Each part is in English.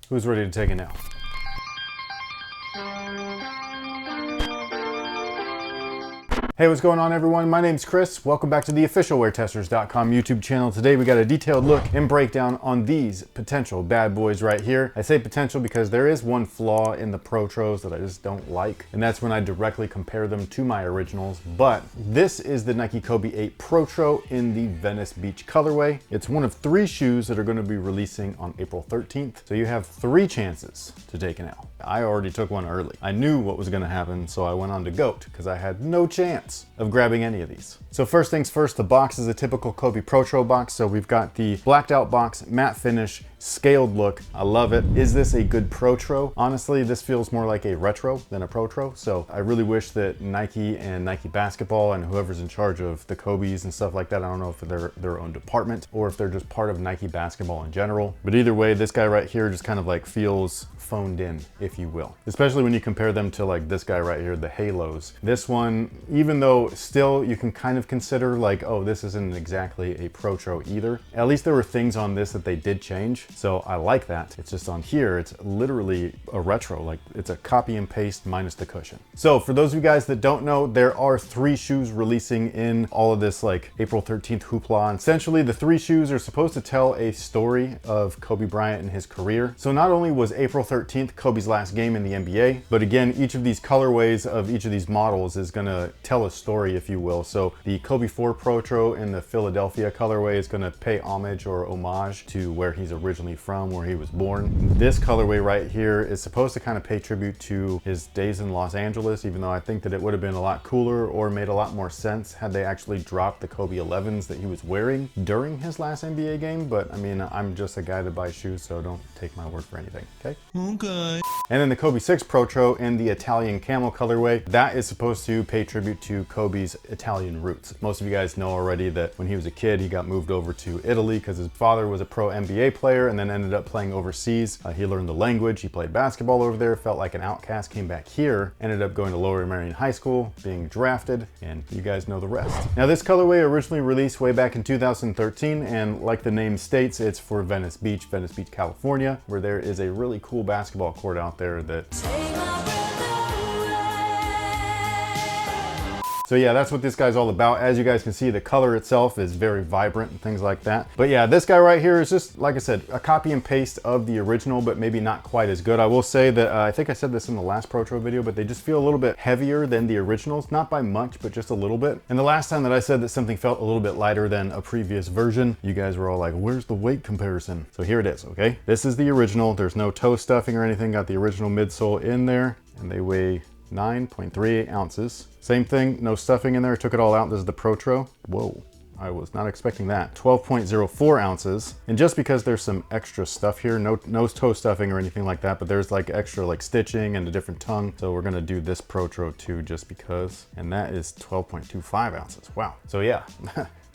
Who's ready to take a nap? Hey, what's going on everyone? My name's Chris. Welcome back to the official WearTesters.com YouTube channel. Today we got a detailed look and breakdown on these potential bad boys right here. I say potential because there is one flaw in the Protros that I just don't like, and that's when I directly compare them to my originals. But this is the Nike Kobe 8 Protro in the Venice Beach colorway. It's one of 3 shoes that are going to be releasing on April 13th. So you have 3 chances to take an L. I already took one early. I knew what was going to happen, so I went on to GOAT because I had no chance of grabbing any of these. So first things first, the box is a typical Kobe Protro box. So we've got the blacked out box, matte finish, scaled look. I love it. Is this a good Protro? Honestly, this feels more like a retro than a Protro. So I really wish that Nike and Nike Basketball and whoever's in charge of the Kobe's and stuff like that, I don't know if they're their own department or if they're just part of Nike Basketball in general. But either way, this guy right here just kind of like feels phoned in, if you will. Especially when you compare them to like this guy right here, the Halos. This one, even though still you can kind of consider like, oh, this isn't exactly a Protro either. At least there were things on this that they did change. So I like that. It's just on here, it's literally a retro, like it's a copy and paste minus the cushion. So for those of you guys that don't know, there are 3 shoes releasing in all of this like April 13th hoopla. And essentially the 3 shoes are supposed to tell a story of Kobe Bryant and his career. So not only was April 13th Kobe's last game in the NBA, but again, each of these colorways of each of these models is gonna tell a story, if you will. So the Kobe 4 Protro in the Philadelphia colorway is gonna pay homage or homage to where he's originally from, where he was born. This colorway right here is supposed to kind of pay tribute to his days in Los Angeles, even though I think that it would have been a lot cooler or made a lot more sense had they actually dropped the Kobe 11s that he was wearing during his last NBA game. But I mean, I'm just a guy that buys shoes, so don't take my word for anything, okay? Okay. And then the Kobe 6 Protro in the Italian camel colorway, that is supposed to pay tribute to Kobe's Italian roots. Most of you guys know already that when he was a kid, he got moved over to Italy because his father was a pro NBA player and then ended up playing overseas. He learned the language, he played basketball over there, felt like an outcast, came back here, ended up going to Lower Merion High School, being drafted, and you guys know the rest. Now this colorway originally released way back in 2013, and like the name states, it's for Venice Beach, California, where there is a really cool basketball court out there that... So yeah, that's what this guy's all about. As you guys can see, the color itself is very vibrant and things like that. But yeah, this guy right here is just, like I said, a copy and paste of the original, but maybe not quite as good. I will say that, I think I said this in the last Protro video, but they just feel a little bit heavier than the originals. Not by much, but just a little bit. And the last time that I said that something felt a little bit lighter than a previous version, you guys were all like, where's the weight comparison? So here it is, okay? This is the original. There's no toe stuffing or anything. Got the original midsole in there, and they weigh 9.38 ounces. Same thing, no stuffing in there. Took it all out. This is the Protro. Whoa, I was not expecting that. 12.04 ounces. And just because there's some extra stuff here, no toe stuffing or anything like that, but there's like extra like stitching and a different tongue. So we're gonna do this Protro too, just because. And that is 12.25 ounces. Wow. So yeah.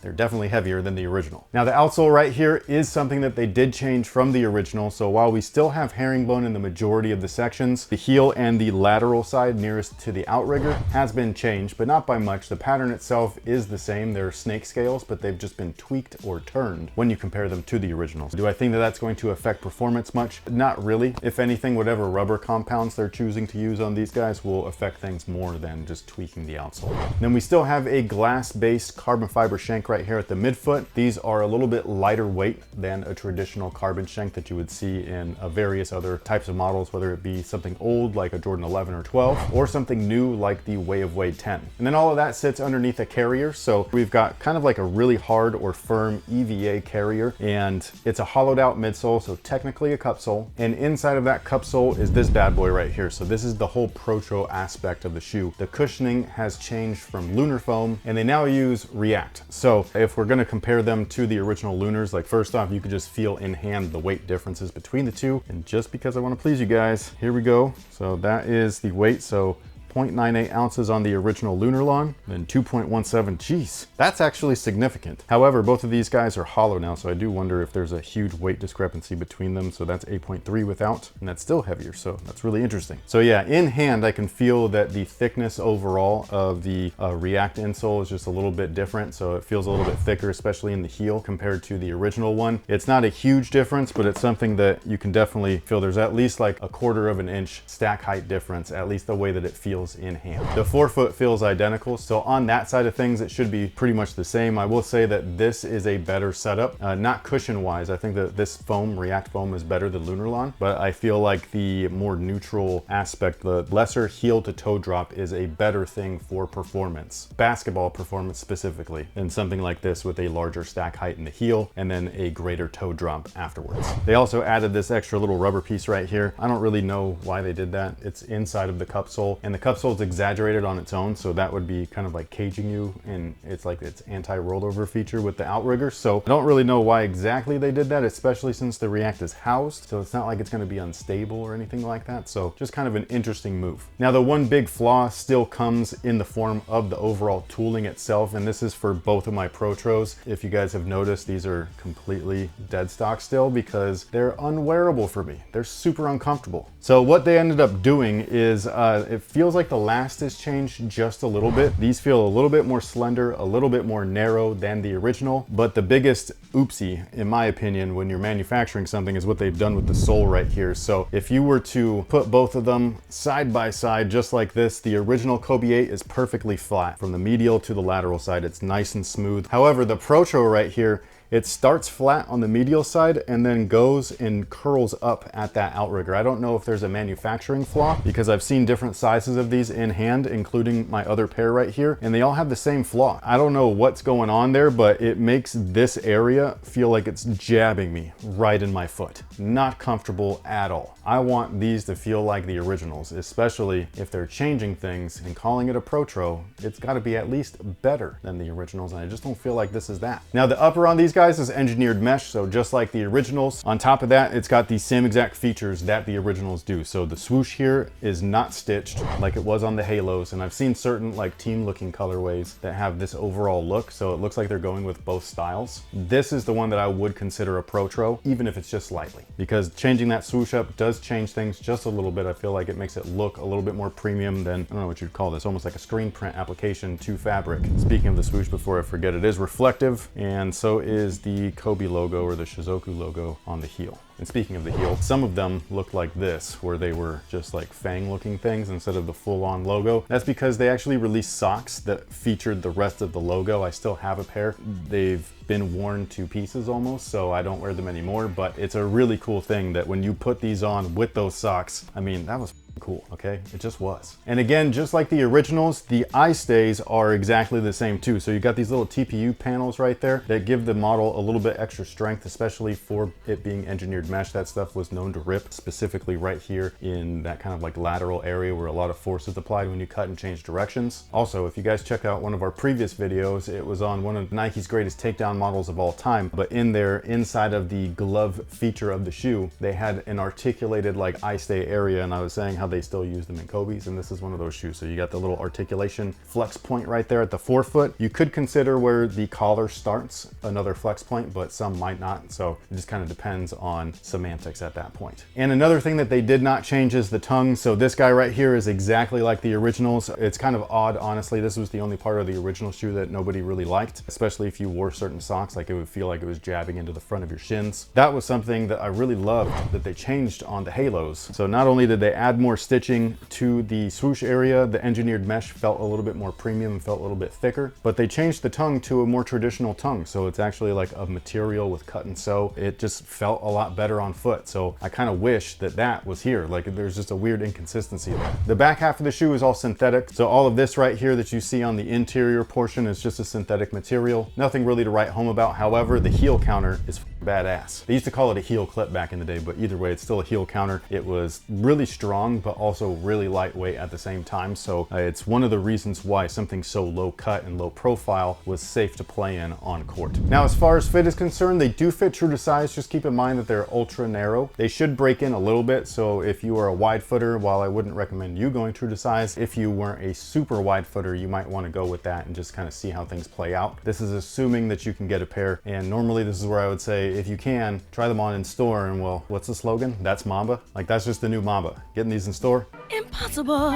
They're definitely heavier than the original. Now the outsole right here is something that they did change from the original. So while we still have herringbone in the majority of the sections, the heel and the lateral side nearest to the outrigger has been changed, but not by much. The pattern itself is the same. They're snake scales, but they've just been tweaked or turned when you compare them to the originals. Do I think that that's going to affect performance much? Not really. If anything, whatever rubber compounds they're choosing to use on these guys will affect things more than just tweaking the outsole. Then we still have a glass-based carbon fiber shank right here at the midfoot. These are a little bit lighter weight than a traditional carbon shank that you would see in various other types of models, whether it be something old like a Jordan 11 or 12, or something new like the Way of Wade 10. And then all of that sits underneath a carrier. So we've got kind of like a really hard or firm EVA carrier, and it's a hollowed out midsole, so technically a cup sole. And inside of that cup sole is this bad boy right here. So this is the whole Protro aspect of the shoe. The cushioning has changed from lunar foam, and they now use React. So if we're gonna compare them to the original Lunars, like first off, you could just feel in hand the weight differences between the two. And just because I wanna please you guys, here we go. So that is the weight. So 0.98 ounces on the original Lunarlon, then 2.17. Jeez, that's actually significant. However, both of these guys are hollow now, so I do wonder if there's a huge weight discrepancy between them. So that's 8.3 without, and that's still heavier, so that's really interesting. So yeah, in hand, I can feel that the thickness overall of the React insole is just a little bit different, so it feels a little bit thicker, especially in the heel compared to the original one. It's not a huge difference, but it's something that you can definitely feel. There's at least like a 1/4 of an inch stack height difference, at least the way that it feels in hand. The forefoot feels identical, so on that side of things, it should be pretty much the same. I will say that this is a better setup, not cushion wise. I think that this foam, React foam, is better than Lunarlon, but I feel like the more neutral aspect, the lesser heel to toe drop, is a better thing for performance, basketball performance specifically, than something like this with a larger stack height in the heel and then a greater toe drop afterwards. They also added this extra little rubber piece right here. I don't really know why they did that. It's inside of the cup sole, and the cup sole is exaggerated on its own, so that would be kind of like caging you, and it's like its anti-rollover feature with the outrigger. So I don't really know why exactly they did that, especially since the React is housed, so it's not like it's going to be unstable or anything like that. So just kind of an interesting move. Now, the one big flaw still comes in the form of the overall tooling itself, and this is for both of my Protros. If you guys have noticed, these are completely dead stock still because they're unwearable for me. They're super uncomfortable. So what they ended up doing is it feels like the last is changed just a little bit. These feel a little bit more slender, a little bit more narrow than the original, but the biggest oopsie, in my opinion, when you're manufacturing something is what they've done with the sole right here. So if you were to put both of them side by side, just like this, the original Kobe 8 is perfectly flat. From the medial to the lateral side, it's nice and smooth. However, the Protro right here, it starts flat on the medial side and then goes and curls up at that outrigger. I don't know if there's a manufacturing flaw because I've seen different sizes of these in hand, including my other pair right here, and they all have the same flaw. I don't know what's going on there, but it makes this area feel like it's jabbing me right in my foot. Not comfortable at all. I want these to feel like the originals, especially if they're changing things and calling it a Protro. It's got to be at least better than the originals, and I just don't feel like this is that. Now, the upper on these guys is engineered mesh, so just like the originals. On top of that, it's got the same exact features that the originals do. So the swoosh here is not stitched like it was on the Halos, and I've seen certain like team looking colorways that have this overall look, so it looks like they're going with both styles. This is the one that I would consider a Protro, even if it's just slightly, because changing that swoosh up does change things just a little bit. I feel like it makes it look a little bit more premium than, I don't know what you'd call this, almost like a screen print application to fabric. Speaking of the swoosh, before I forget, it is reflective, and so is the Kobe logo or the Shizuku logo on the heel. And speaking of the heel, some of them look like this, where they were just like fang looking things instead of the full-on logo. That's because they actually released socks that featured the rest of the logo. I still have a pair. They've been worn to pieces almost, so I don't wear them anymore, but it's a really cool thing that when you put these on with those socks, I mean, that was cool, okay? It just was. And again, just like the originals, the eye stays are exactly the same too. So you got these little TPU panels right there that give the model a little bit extra strength, especially for it being engineered mesh. That stuff was known to rip, specifically right here in that kind of like lateral area where a lot of force is applied when you cut and change directions. Also, if you guys check out one of our previous videos, it was on one of Nike's greatest takedown models of all time, but in there, inside of the glove feature of the shoe, they had an articulated like eye stay area, and I was saying how they still use them in Kobe's, and this is one of those shoes. So you got the little articulation flex point right there at the forefoot. You could consider where the collar starts another flex point, but some might not. So it just kind of depends on semantics at that point. And another thing that they did not change is the tongue. So this guy right here is exactly like the originals. It's kind of odd, honestly. This was the only part of the original shoe that nobody really liked, especially if you wore certain socks, like it would feel like it was jabbing into the front of your shins. That was something that I really loved that they changed on the Halos. So not only did they add more stitching to the swoosh area, the engineered mesh felt a little bit more premium and felt a little bit thicker, but they changed the tongue to a more traditional tongue. So it's actually like a material with cut and sew. It just felt a lot better on foot. So I kind of wish that that was here. Like there's just a weird inconsistency there. The back half of the shoe is all synthetic. So all of this right here that you see on the interior portion is just a synthetic material. Nothing really to write home about. However, the heel counter is badass. They used to call it a heel clip back in the day, but either way, it's still a heel counter. It was really strong, but but also really lightweight at the same time. So it's one of the reasons why something so low cut and low profile was safe to play in on court. Now, as far as fit is concerned, they do fit true to size. Just keep in mind that they're ultra narrow. They should break in a little bit. So if you are a wide footer, while I wouldn't recommend you going true to size, if you weren't a super wide footer, you might want to go with that and just kind of see how things play out. This is assuming that you can get a pair. And normally this is where I would say, if you can, try them on in store. And well, what's the slogan? That's Mamba. Like, that's just the new Mamba. Getting these in store? Impossible.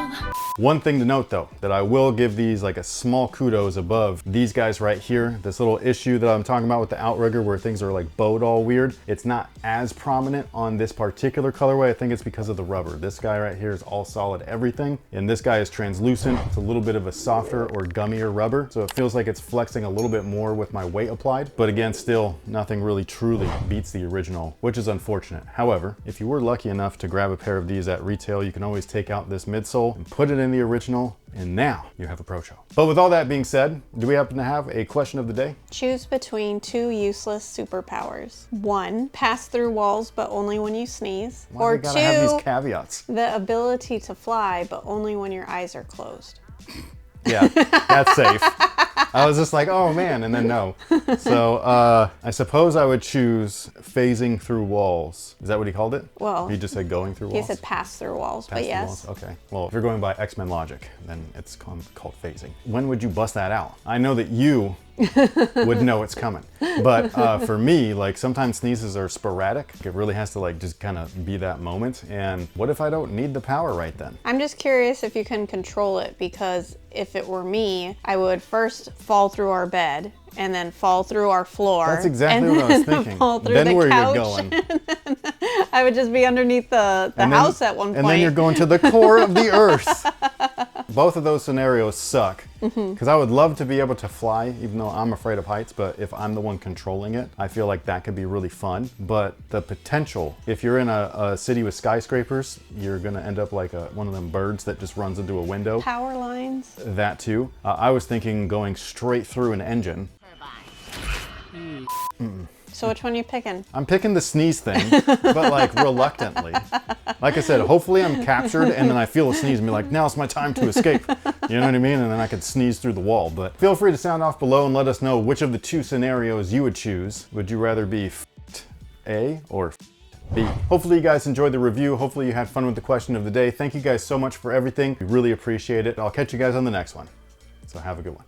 One thing to note though, that I will give these like a small kudos above these guys right here. This little issue that I'm talking about with the outrigger where things are like bowed all weird. It's not as prominent on this particular colorway. I think it's because of the rubber. This guy right here is all solid everything. And this guy is translucent. It's a little bit of a softer or gummier rubber. So it feels like it's flexing a little bit more with my weight applied. But again, still nothing really truly beats the original, which is unfortunate. However, if you were lucky enough to grab a pair of these at retail, you can always take out this midsole and put it in the original, and now you have a Protro. But with all that being said, do we happen to have a question of the day? Choose between two useless superpowers. 1, pass through walls but only when you sneeze. Why or do we gotta 2, have these caveats? the ability to fly but only when your eyes are closed. Yeah, that's safe. I was just like, oh man, and then no. So I suppose I would choose phasing through walls. Is that what he called it? Well, he just said going through walls? He said pass through walls, pass but through yes. Walls? Okay, well, if you're going by X-Men logic, then it's called phasing. When would you bust that out? I know that you would know it's coming. But for me, like sometimes sneezes are sporadic. It really has to like just kind of be that moment. And what if I don't need the power right then? I'm just curious if you can control it, because if it were me, I would first fall through our bed and then fall through our floor. That's exactly what I was thinking. Fall through then the where couch. you're going. I would just be underneath the house at one point. And then you're going to the core of the earth. Both of those scenarios suck, because I would love to be able to fly, even though I'm afraid of heights, but if I'm the one controlling it, I feel like that could be really fun. But the potential, if you're in a city with skyscrapers, you're gonna end up like one of them birds that just runs into a window. Power lines. That too. I was thinking going straight through an engine. So which one are you picking? I'm picking the sneeze thing, but like reluctantly. Like I said, hopefully I'm captured and then I feel a sneeze and be like, now's my time to escape. You know what I mean? And then I could sneeze through the wall. But feel free to sound off below and let us know which of the two scenarios you would choose. Would you rather be A or B? Hopefully you guys enjoyed the review. Hopefully you had fun with the question of the day. Thank you guys so much for everything. We really appreciate it. I'll catch you guys on the next one. So have a good one.